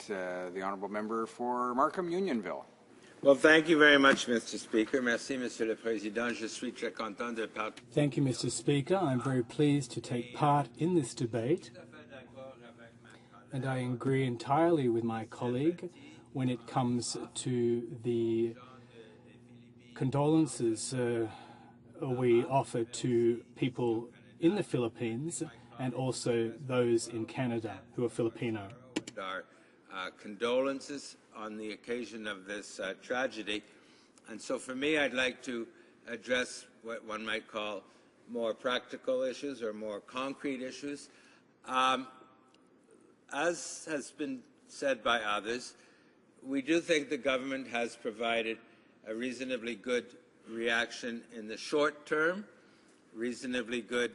the honourable member for Markham-Unionville. Well, thank you very much, Mr. Speaker. Merci, Monsieur le Président. Je suis très content de partir. Thank you, Mr. Speaker. I'm very pleased to take part in this debate, and I agree entirely with my colleague when it comes to the condolences we offer to people in the Philippines and also those in Canada who are Filipino. Our condolences on the occasion of this tragedy. And so for me, I'd like to address what one might call more practical issues or more concrete issues. As has been said by others, we do think the government has provided a reasonably good reaction in the short term, reasonably good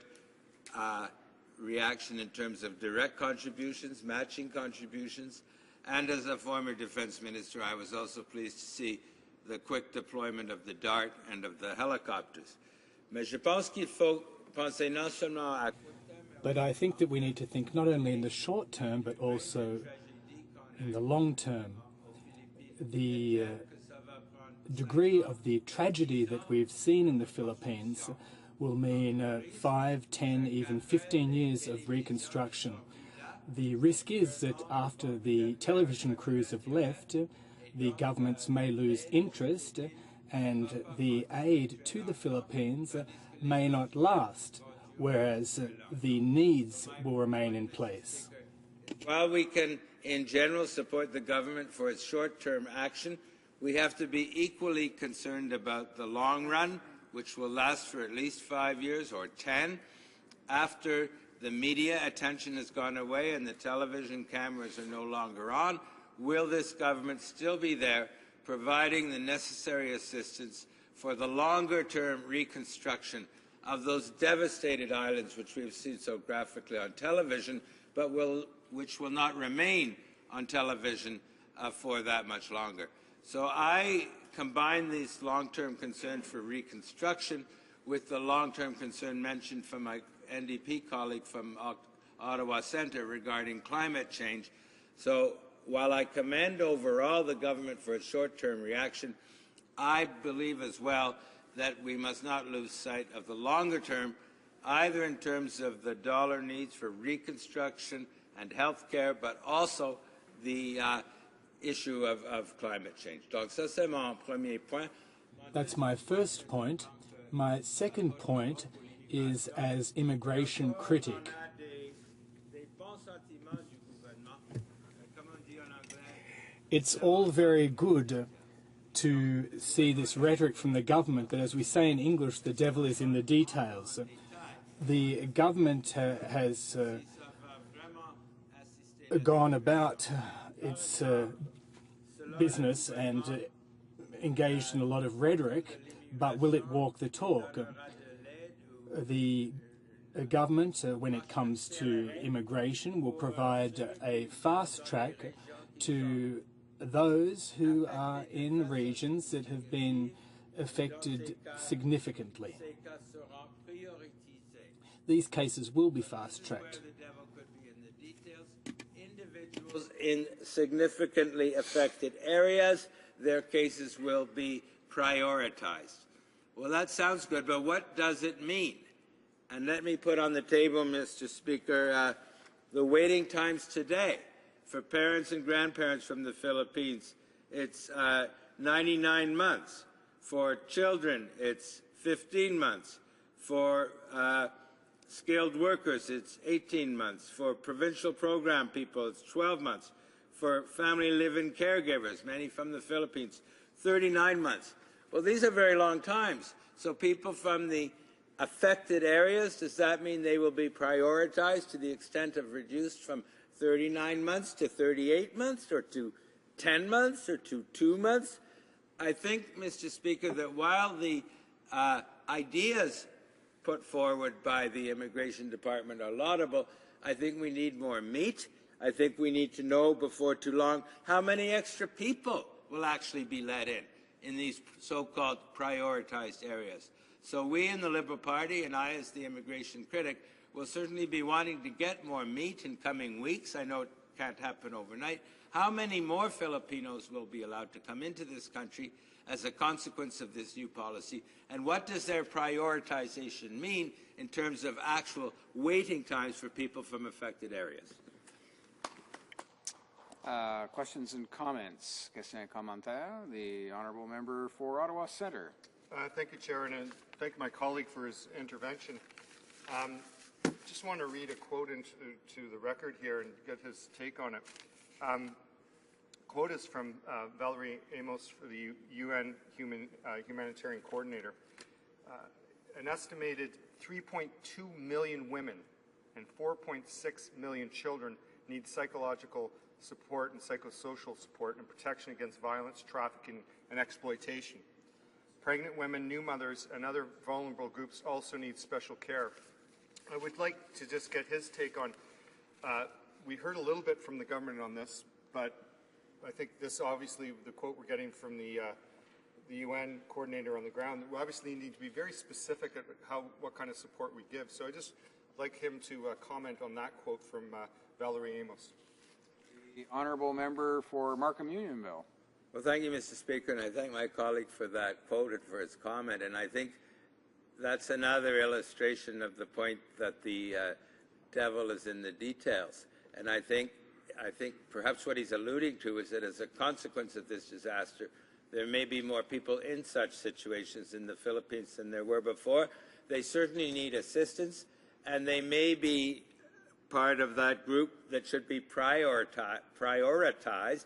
reaction in terms of direct contributions, matching contributions, and as a former defense minister, I was also pleased to see the quick deployment of the DART and of the helicopters. But I think that we need to think not only in the short term, but also in the long term. The degree of the tragedy that we've seen in the Philippines will mean 5, 10, even 15 years of reconstruction. The risk is that after the television crews have left, the governments may lose interest and the aid to the Philippines may not last, whereas the needs will remain in place. While we can, in general, support the government for its short-term action, we have to be equally concerned about the long run, which will last for at least 5 years or 10, after the media attention has gone away and the television cameras are no longer on. Will this government still be there providing the necessary assistance for the longer-term reconstruction of those devastated islands which we've seen so graphically on television, but which will not remain on television for that much longer? So I combine these long-term concerns for reconstruction with the long-term concern mentioned from my NDP colleague from Ottawa Centre regarding climate change. So while I commend overall the government for its short-term reaction, I believe as well that we must not lose sight of the longer term, either in terms of the dollar needs for reconstruction and health care, but also the issue of climate change. Donc ça, c'est mon premier point. That's my first point. My second point is as immigration critic. It's all very good to see this rhetoric from the government, but as we say in English, the devil is in the details. The government has gone about its business and engaged in a lot of rhetoric, but will it walk the talk? The government, when it comes to immigration, will provide a fast track to those who are in regions that have been affected significantly. These cases will be fast-tracked. Individuals in significantly affected areas, their cases will be prioritized. Well, that sounds good, but what does it mean? And let me put on the table, Mr. Speaker, the waiting times today for parents and grandparents from the Philippines. It's 99 months. For children, it's 15 months. For skilled workers, it's 18 months. For provincial program people, it's 12 months. For family live-in caregivers, many from the Philippines, 39 months. Well, these are very long times. So people from the affected areas, does that mean they will be prioritized to the extent of reduced from 39 months to 38 months or to 10 months or to 2 months? I think, Mr. Speaker, that while the ideas put forward by the Immigration Department are laudable, I think we need more meat. I think we need to know before too long how many extra people will actually be let in these so-called prioritized areas. So we in the Liberal Party, and I as the immigration critic, will certainly be wanting to get more meat in coming weeks. I know it can't happen overnight, How many more Filipinos will be allowed to come into this country as a consequence of this new policy? And what does their prioritization mean in terms of actual waiting times for people from affected areas? Questions and comments? Question et commentaire. The honourable member for Ottawa Centre. Thank you, Chair, and thank my colleague for his intervention. Just want to read a quote into the record here and get his take on it. Quote is from Valerie Amos, for the UN Humanitarian Coordinator. An estimated 3.2 million women and 4.6 million children need psychological support and psychosocial support and protection against violence, trafficking, and exploitation. Pregnant women, new mothers, and other vulnerable groups also need special care. I would like to just get his take on, we heard a little bit from the government on this, but I think this obviously, the quote we're getting from the UN coordinator on the ground, we obviously need to be very specific at what kind of support we give. So I just like him to comment on that quote from Valerie Amos. The honourable member for Markham-Unionville. Well, thank you, Mr. Speaker, and I thank my colleague for that quote and for his comment. And I think that's another illustration of the point that the devil is in the details. And I think perhaps what he's alluding to is that as a consequence of this disaster, there may be more people in such situations in the Philippines than there were before. They certainly need assistance, and they may be part of that group that should be prioritized,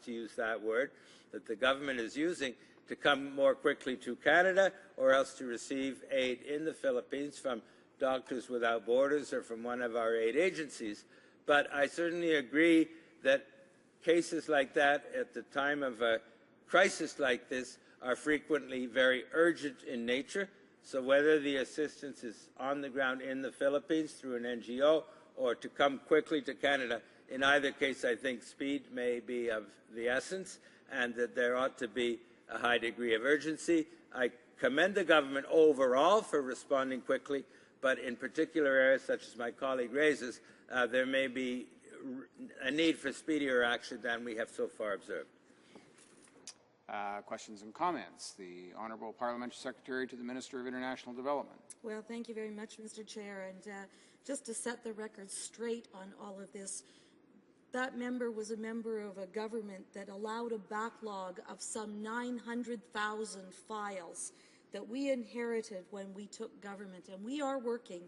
to use that word, that the government is using to come more quickly to Canada or else to receive aid in the Philippines from Doctors Without Borders or from one of our aid agencies. But I certainly agree that cases like that at the time of a crisis like this are frequently very urgent in nature. So whether the assistance is on the ground in the Philippines through an NGO or to come quickly to Canada, in either case I think speed may be of the essence and that there ought to be a high degree of urgency. I commend the government overall for responding quickly, but in particular areas such as my colleague raises, there may be a need for speedier action than we have so far observed. Questions and comments. The Honourable Parliamentary Secretary to the Minister of International Development. Well, thank you very much, Mr. Chair. And just to set the record straight on all of this, that member was a member of a government that allowed a backlog of some 900,000 files that we inherited when we took government. And we are working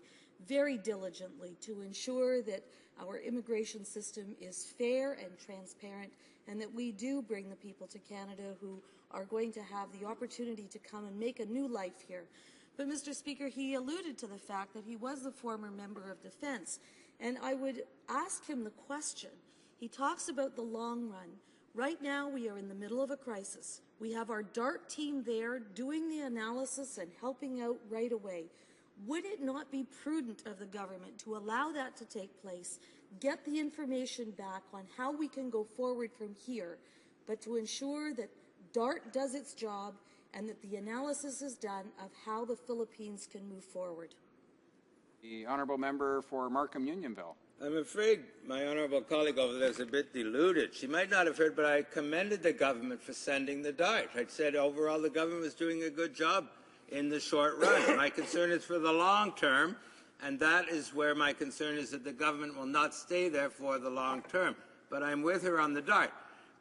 very diligently to ensure that our immigration system is fair and transparent, and that we do bring the people to Canada who are going to have the opportunity to come and make a new life here. But, Mr. Speaker, he alluded to the fact that he was a former member of Defence, and I would ask him the question. He talks about the long run. Right now, we are in the middle of a crisis. We have our DART team there doing the analysis and helping out right away. Would it not be prudent of the government to allow that to take place, get the information back on how we can go forward from here, but to ensure that DART does its job and that the analysis is done of how the Philippines can move forward? The honourable member for Markham-Unionville. I'm afraid my honourable colleague over there is a bit deluded. She might not have heard, but I commended the government for sending the DART. I said overall the government was doing a good job in the short run. My concern is for the long term, and that is where my concern is, that the government will not stay there for the long term. But I'm with her on the DART.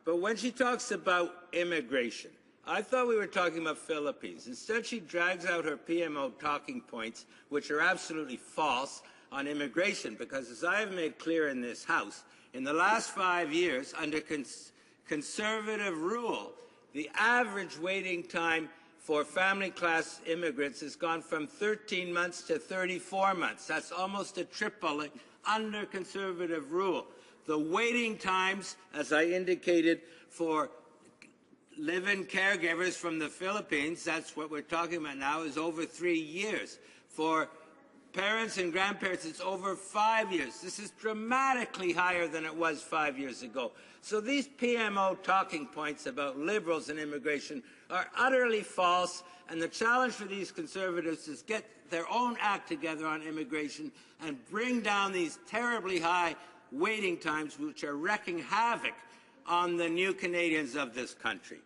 But when she talks about immigration, I thought we were talking about Philippines. Instead, she drags out her PMO talking points, which are absolutely false, on immigration, because as I have made clear in this House, in the last 5 years, under conservative rule, the average waiting time for family class immigrants has gone from 13 months to 34 months. That's almost a tripling under conservative rule. The waiting times, as I indicated, for live-in caregivers from the Philippines, that's what we're talking about now, is over 3 years. For parents and grandparents, it's over 5 years. This is dramatically higher than it was 5 years ago. So these PMO talking points about liberals and immigration are utterly false, and the challenge for these conservatives is get their own act together on immigration and bring down these terribly high waiting times, which are wreaking havoc on the new Canadians of this country.